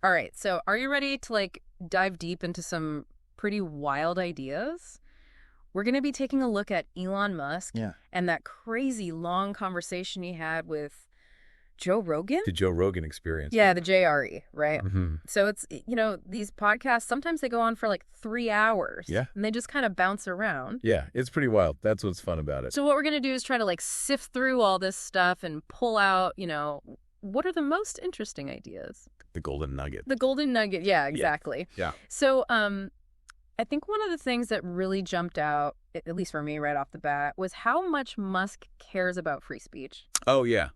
All right, so are you ready to dive deep into some pretty wild ideas? We're going to be taking a look at Elon Musk Yeah. and that crazy long conversation he had with Joe Rogan? The Joe Rogan experience. Yeah, the JRE, right? Mm-hmm. So it's, these podcasts, sometimes they go on for 3 hours. Yeah. And they just kind of bounce around. Yeah, it's pretty wild. That's what's fun about it. So what we're going to do is try to sift through all this stuff and pull out, what are the most interesting ideas? The golden nugget. The golden nugget. Yeah, exactly. Yeah. So I think one of the things that really jumped out, at least for me right off the bat, was how much Musk cares about free speech. Oh, yeah.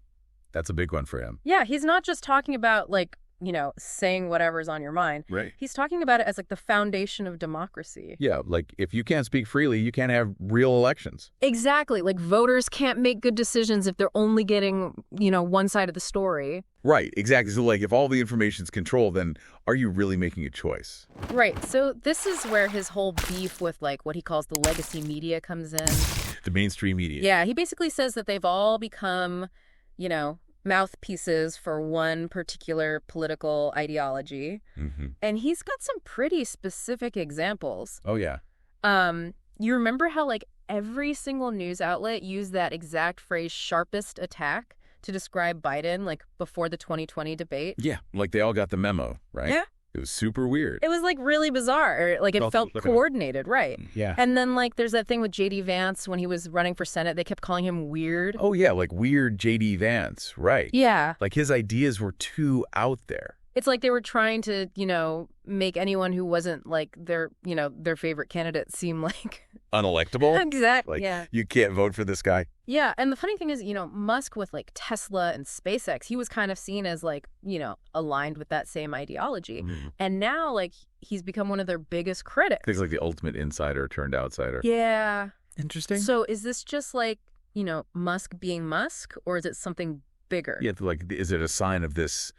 That's a big one for him. Yeah, he's not just talking about saying whatever's on your mind. Right. He's talking about it as the foundation of democracy. Yeah, if you can't speak freely, you can't have real elections. Exactly. Voters can't make good decisions if they're only getting, one side of the story. Right, exactly. So if all the information's controlled, then are you really making a choice? Right. So this is where his whole beef with what he calls the legacy media comes in. The mainstream media. Yeah, he basically says that they've all become, mouthpieces for one particular political ideology. Mm-hmm. And he's got some pretty specific examples. Oh, yeah. You remember how every single news outlet used that exact phrase, sharpest attack, to describe Biden before the 2020 debate? Yeah, they all got the memo, right? Yeah. It was super weird. It was really bizarre. It felt coordinated, right? Yeah. And then there's that thing with J.D. Vance when he was running for Senate. They kept calling him weird. Oh, yeah, weird J.D. Vance, right. Yeah. His ideas were too out there. It's they were trying to, make anyone who wasn't their favorite candidate seem unelectable. Exactly. Yeah. You can't vote for this guy. Yeah. And the funny thing is, Musk with Tesla and SpaceX, he was kind of seen as aligned with that same ideology. Mm-hmm. And now he's become one of their biggest critics. Things the ultimate insider turned outsider. Yeah. Interesting. So is this just Musk being Musk, or is it something bigger? Yeah. Is it a sign of this,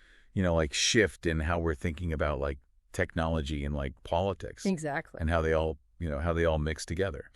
shift in how we're thinking about technology and politics? Exactly. And how they all, how they all mix together.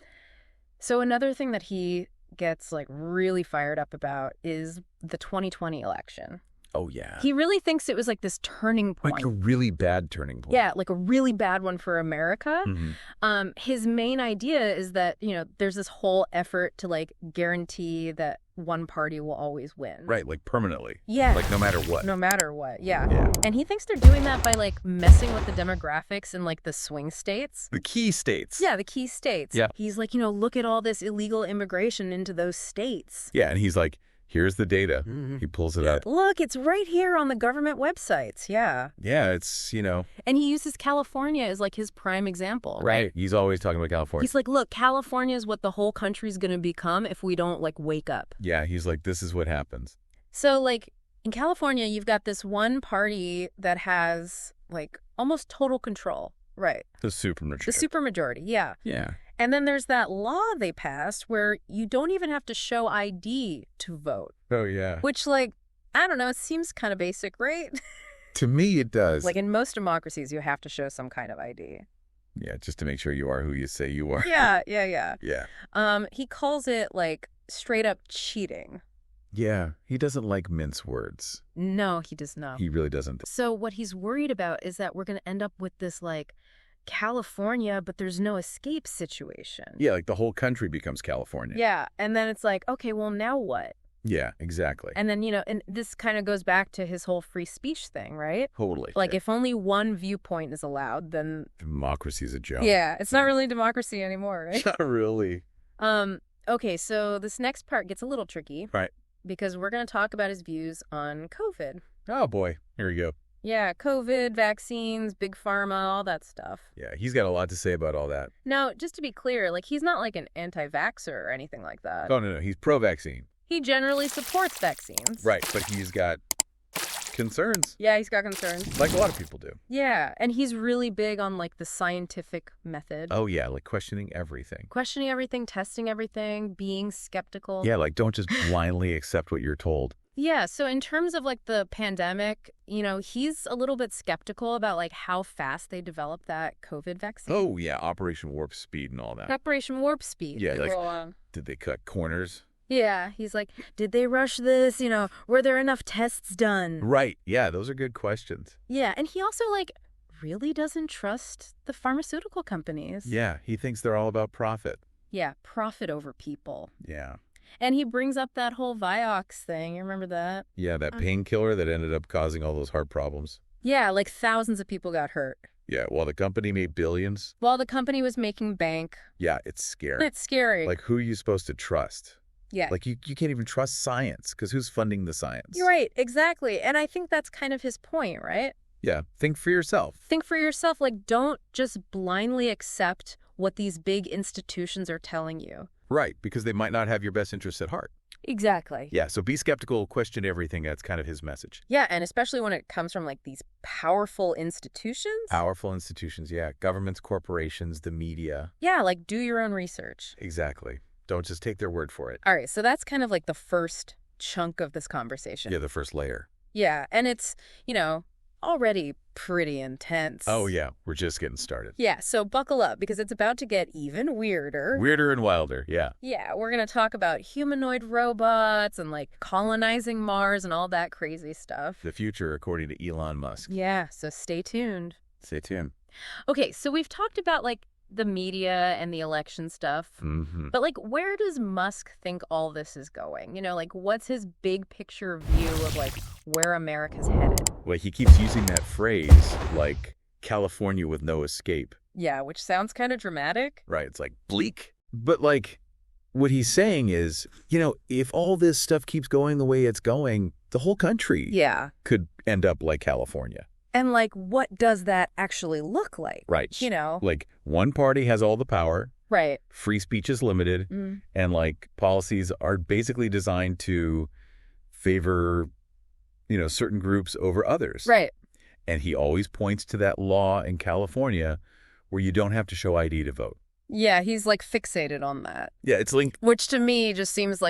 So another thing that he gets really fired up about is the 2020 election. Oh, yeah. He really thinks it was this turning point. A really bad turning point. Yeah, a really bad one for America. Mm-hmm. His main idea is that, there's this whole effort to guarantee that one party will always win. Right, permanently. Yeah. No matter what. No matter what, yeah. Yeah. And he thinks they're doing that by messing with the demographics in the swing states. The key states. Yeah, the key states. Yeah. He's look at all this illegal immigration into those states. Yeah, and he's here's the data. Mm-hmm. He pulls it up. Look, it's right here on the government websites. Yeah. Yeah, it's, And he uses California as his prime example. Right. He's always talking about California. He's look, California is what the whole country's going to become if we don't wake up. Yeah, he's this is what happens. So in California, you've got this one party that has almost total control. Right. The supermajority. The supermajority, yeah. Yeah. And then there's that law they passed where you don't even have to show ID to vote. Oh, yeah. Which, I don't know, it seems kind of basic, right? To me, it does. In most democracies, you have to show some kind of ID. Yeah, just to make sure you are who you say you are. Yeah. Yeah. He calls it, straight up cheating. Yeah, he doesn't mince words. No, he does not. He really doesn't. So what he's worried about is that we're going to end up with this, California, but there's no escape situation. Yeah, the whole country becomes California. Yeah, and then it's okay, well, now what? Yeah, exactly. And then, and this kind of goes back to his whole free speech thing, right? Totally. If only one viewpoint is allowed, then... Democracy's a joke. Yeah, it's not really democracy anymore, right? Not really. Okay, so this next part gets a little tricky. Right. Because we're going to talk about his views on COVID. Oh, boy. Here we go. Yeah, COVID, vaccines, big pharma, all that stuff. Yeah, he's got a lot to say about all that. Now, just to be clear, he's not an anti-vaxxer or anything like that. Oh, no. He's pro-vaccine. He generally supports vaccines. Right, but he's got concerns. Yeah, he's got concerns. Like a lot of people do. Yeah, and he's really big on the scientific method. Oh, yeah, questioning everything. Questioning everything, testing everything, being skeptical. Yeah, don't just blindly accept what you're told. Yeah, so in terms of the pandemic, he's a little bit skeptical about how fast they developed that COVID vaccine. Oh, yeah, Operation Warp Speed and all that. Operation Warp Speed. Yeah, did they cut corners? Yeah, he's like, did they rush this? Were there enough tests done? Right. Yeah, those are good questions. Yeah, and he also, really doesn't trust the pharmaceutical companies. Yeah, he thinks they're all about profit. Yeah, profit over people. Yeah. And he brings up that whole Vioxx thing. You remember that? Yeah, that painkiller that ended up causing all those heart problems. Yeah, thousands of people got hurt. Yeah, while the company made billions. While the company was making bank. Yeah, it's scary. It's scary. Who are you supposed to trust? Yeah. You can't even trust science, because who's funding the science? You're right, exactly. And I think that's kind of his point, right? Yeah, think for yourself. Think for yourself. Don't just blindly accept what these big institutions are telling you. Right, because they might not have your best interests at heart. Exactly. Yeah, so be skeptical, question everything. That's kind of his message. Yeah, and especially when it comes from these powerful institutions. Powerful institutions, yeah. Governments, corporations, the media. Yeah, do your own research. Exactly. Don't just take their word for it. All right, so that's kind of the first chunk of this conversation. Yeah, the first layer. Yeah, and it's, already pretty intense. Oh, yeah. We're just getting started. Yeah, so buckle up because it's about to get even weirder. Weirder and wilder, yeah. Yeah, we're going to talk about humanoid robots and colonizing Mars and all that crazy stuff. The future, according to Elon Musk. Yeah, so stay tuned. Stay tuned. Okay, so we've talked about the media and the election stuff. Mm-hmm. But where does Musk think all this is going? What's his big picture view of where America's headed? Well, he keeps using that phrase, California with no escape. Yeah, which sounds kind of dramatic. Right, it's bleak. But what he's saying is, if all this stuff keeps going the way it's going, the whole country could end up like California. And what does that actually look like? Right. One party has all the power. Right. Free speech is limited. And policies are basically designed to favor, certain groups over others. Right. And he always points to that law in California where you don't have to show ID to vote. Yeah, he's fixated on that. Yeah, it's which to me just seems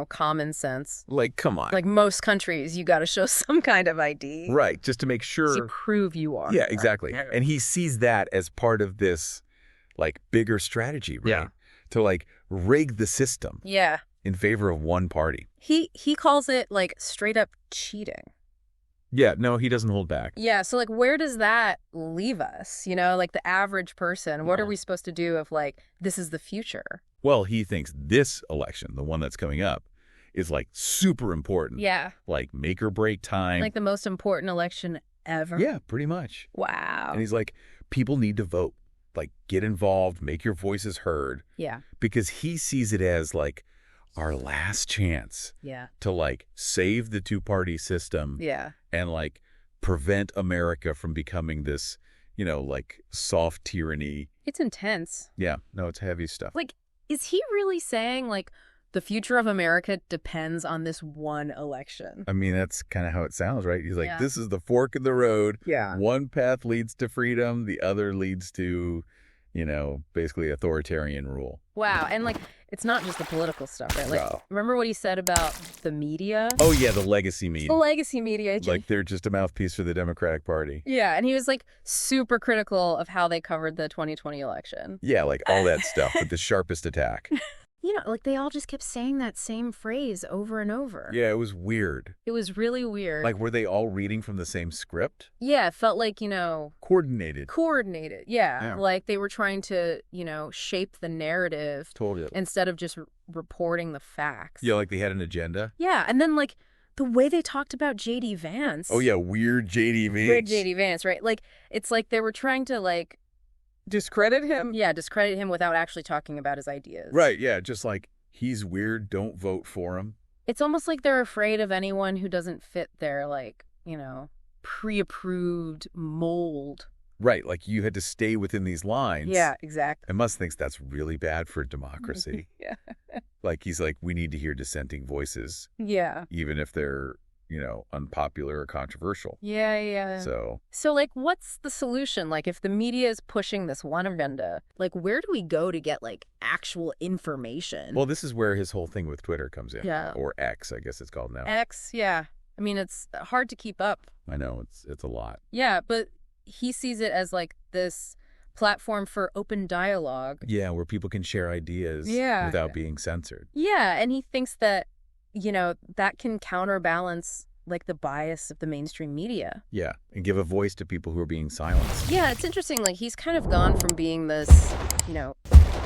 common sense. Come on. Most countries, you got to show some kind of ID. Right, just to make sure. To prove you are. Yeah, exactly. And he sees that as part of this, bigger strategy, right? Yeah. To, rig the system. Yeah. In favor of one party. He calls it, straight up cheating. Yeah, no, he doesn't hold back. Yeah, so, where does that leave us? The average person, what are we supposed to do if, this is the future? Well, he thinks this election, the one that's coming up, is super important. Yeah. Make or break time. The most important election ever. Yeah, pretty much. Wow. And he's people need to vote. Get involved, make your voices heard. Yeah. Because he sees it as our last chance. Yeah. To save the two-party system. Yeah. And prevent America from becoming this, soft tyranny. It's intense. Yeah. No, it's heavy stuff. Is he really saying, the future of America depends on this one election? I mean, that's kind of how it sounds, right? He's this is the fork in the road. Yeah. One path leads to freedom. The other leads to, basically authoritarian rule. Wow. And, it's not just the political stuff, right? No. Remember what he said about the media? Oh, yeah, the legacy media. The legacy media. They're just a mouthpiece for the Democratic Party. Yeah, and he was, super critical of how they covered the 2020 election. Yeah, all that stuff with the Sharpest Attack. They all just kept saying that same phrase over and over. Yeah, it was weird. It was really weird. Were they all reading from the same script? Yeah, it felt Coordinated. Coordinated, yeah. They were trying to, shape the narrative. Totally. Instead of just reporting the facts. Yeah, they had an agenda? Yeah, and then, the way they talked about J.D. Vance. Oh, yeah, weird J.D. Vance. Weird J.D. Vance, right? It's they were trying to, discredit him? Yeah, discredit him without actually talking about his ideas. Right, yeah, just he's weird, don't vote for him. It's almost like they're afraid of anyone who doesn't fit their, pre-approved mold. Right, you had to stay within these lines. Yeah, exactly. And Musk thinks that's really bad for democracy. Yeah. He's we need to hear dissenting voices. Yeah. Even if they're, unpopular or controversial. Yeah. So what's the solution? If the media is pushing this one agenda, where do we go to get, actual information? Well, this is where his whole thing with Twitter comes in. Yeah. Or X, I guess it's called now. X, yeah. I mean, it's hard to keep up. I know, it's a lot. Yeah, but he sees it as, this platform for open dialogue. Yeah, where people can share ideas without being censored. Yeah, and he thinks that, that can counterbalance like the bias of the mainstream media. Yeah, and give a voice to people who are being silenced. Yeah, it's interesting. Like, he's kind of gone from being this,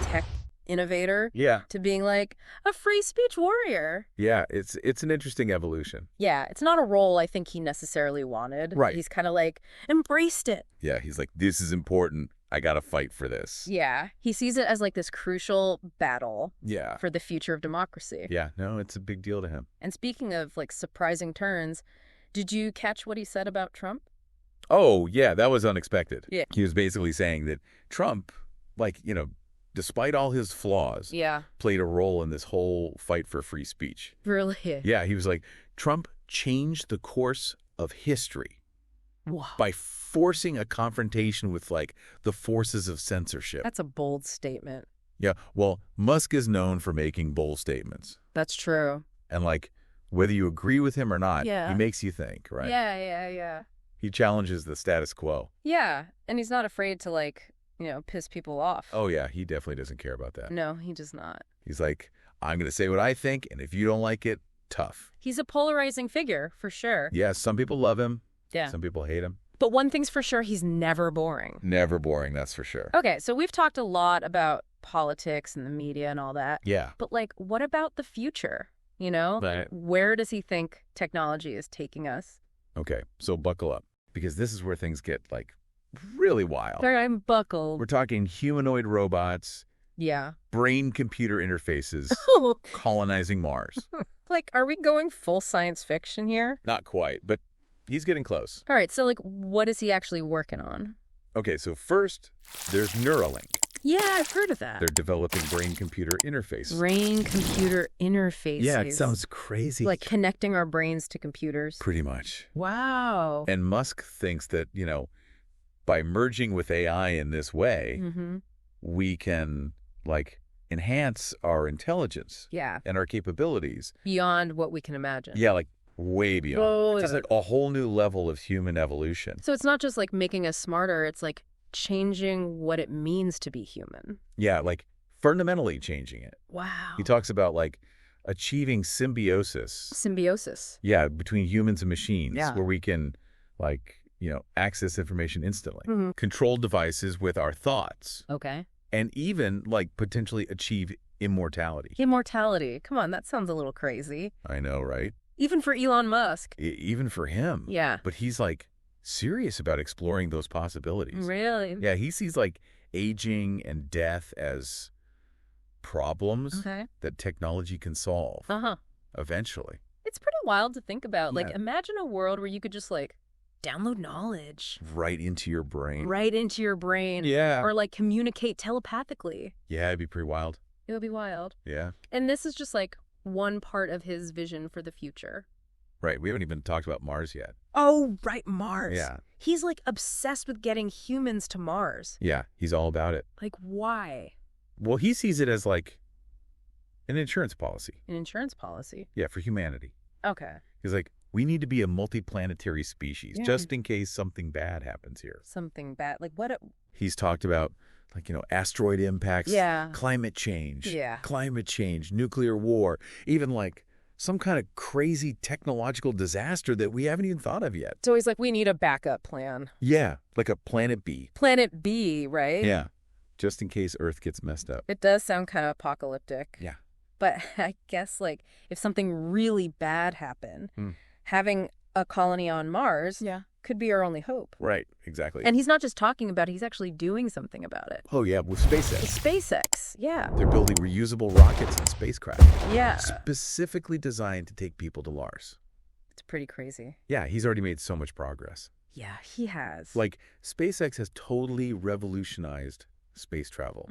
tech innovator to being like a free speech warrior. Yeah, it's an interesting evolution. Yeah, it's not a role I think he necessarily wanted. Right. He's kind of like embraced it. Yeah, he's like, this is important. I gotta fight for this. Yeah, he sees it as like this crucial battle for the future of democracy. Yeah, no, it's a big deal to him. And speaking of like surprising turns, did you catch what he said about Trump? Oh, yeah, that was unexpected. Yeah. He was basically saying that Trump, despite all his flaws, played a role in this whole fight for free speech. Really? Yeah, he was like, Trump changed the course of history by forcing a confrontation with, the forces of censorship. That's a bold statement. Yeah, well, Musk is known for making bold statements. That's true. And, whether you agree with him or not, he makes you think, right? Yeah. He challenges the status quo. Yeah, and he's not afraid to, piss people off. Oh, yeah, he definitely doesn't care about that. No, he does not. He's like, I'm going to say what I think, and if you don't like it, tough. He's a polarizing figure, for sure. Yeah, some people love him. Yeah. Some people hate him. But one thing's for sure, he's never boring. Never boring, that's for sure. Okay, so we've talked a lot about politics and the media and all that. Yeah. But, what about the future? Right. Where does he think technology is taking us? Okay, so buckle up, because this is where things get, really wild. I'm buckled. We're talking humanoid robots. Yeah. Brain-computer interfaces colonizing Mars. Are we going full science fiction here? Not quite, but he's getting close. All right, so, what is he actually working on? Okay, so first, there's Neuralink. Yeah, I've heard of that. They're developing brain-computer interfaces. Brain-computer interfaces. Yeah, it sounds crazy. Like connecting our brains to computers. Pretty much. Wow. And Musk thinks that, by merging with AI in this way, we can, enhance our intelligence. Yeah. And our capabilities. Beyond what we can imagine. Yeah, way beyond. Oh, it's a whole new level of human evolution. So it's not just, making us smarter, it's, changing what it means to be human. Yeah, fundamentally changing it. Wow. He talks about, achieving symbiosis. Symbiosis. Yeah, between humans and machines, where we can, access information instantly. Control devices with our thoughts. Okay. And even, potentially achieve immortality. Immortality. Come on, that sounds a little crazy. I know, right? Even for Elon Musk. Even for him. Yeah. But he's, serious about exploring those possibilities. Really? Yeah, he sees, aging and death as problems that technology can solve. Eventually. It's pretty wild to think about. Imagine a world where you could just, download knowledge. Right into your brain. Right into your brain. Yeah. Or, communicate telepathically. Yeah, it'd be pretty wild. It would be wild. Yeah. And this is just, one part of his vision for the future. Right. We haven't even talked about Mars yet. Oh, right, Mars. Yeah. He's, obsessed with getting humans to Mars. Yeah, he's all about it. Why? Well, he sees it as, an insurance policy. An insurance policy? Yeah, for humanity. Okay. He's like, we need to be a multiplanetary species, just in case something bad happens here. Something bad? What? He's talked about, asteroid impacts, Yeah. climate change, Yeah. climate change, nuclear war, even, some kind of crazy technological disaster that we haven't even thought of yet. So he's like, we need a backup plan. Yeah, like a Planet B. Planet B, right? Yeah, just in case Earth gets messed up. It does sound kind of apocalyptic. Yeah. But I guess, if something really bad happened, having a colony on Mars could be our only hope. Right, exactly. And he's not just talking about it, he's actually doing something about it. Oh, yeah, with SpaceX. With SpaceX, yeah. They're building reusable rockets and spacecraft. Yeah. Specifically designed to take people to Mars. It's pretty crazy. Yeah, he's already made so much progress. Yeah, he has. SpaceX has totally revolutionized space travel.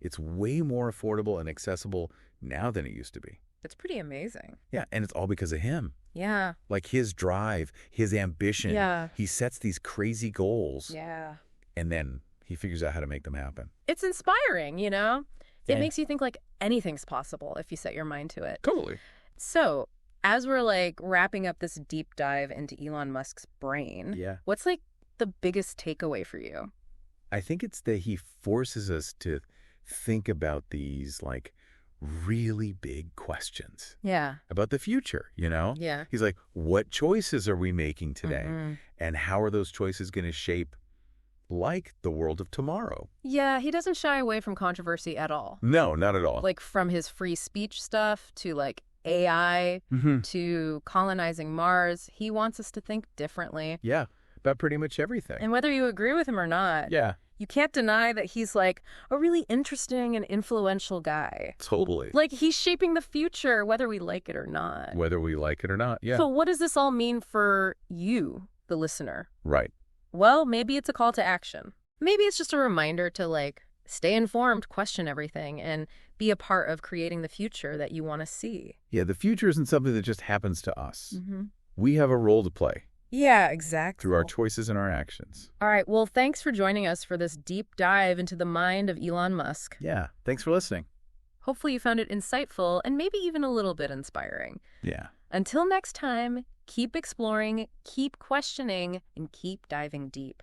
It's way more affordable and accessible now than it used to be. It's pretty amazing. Yeah, and it's all because of him. Yeah. His drive, his ambition. Yeah. He sets these crazy goals. Yeah. And then he figures out how to make them happen. It's inspiring, Yeah. It makes you think anything's possible if you set your mind to it. Totally. So, as we're wrapping up this deep dive into Elon Musk's brain, what's the biggest takeaway for you? I think it's that he forces us to think about these, like, really big questions. Yeah. About the future, you know? Yeah. He's like, what choices are we making today? Mm-hmm. And how are those choices going to shape, like, the world of tomorrow? Yeah, he doesn't shy away from controversy at all. No, not at all. Like, from his free speech stuff to, like, AI to colonizing Mars, he wants us to think differently. Yeah, about pretty much everything. And whether you agree with him or not, you can't deny that he's, like, a really interesting and influential guy. Totally. Like, he's shaping the future, whether we like it or not. Whether we like it or not, yeah. So what does this all mean for you, the listener? Right. Well, maybe it's a call to action. Maybe it's just a reminder to, like, stay informed, question everything, and be a part of creating the future that you want to see. Yeah, the future isn't something that just happens to us. We have a role to play. Yeah, exactly. Through our choices and our actions. All right, well, thanks for joining us for this deep dive into the mind of Elon Musk. Yeah, thanks for listening. Hopefully you found it insightful and maybe even a little bit inspiring. Yeah. Until next time, keep exploring, keep questioning, and keep diving deep.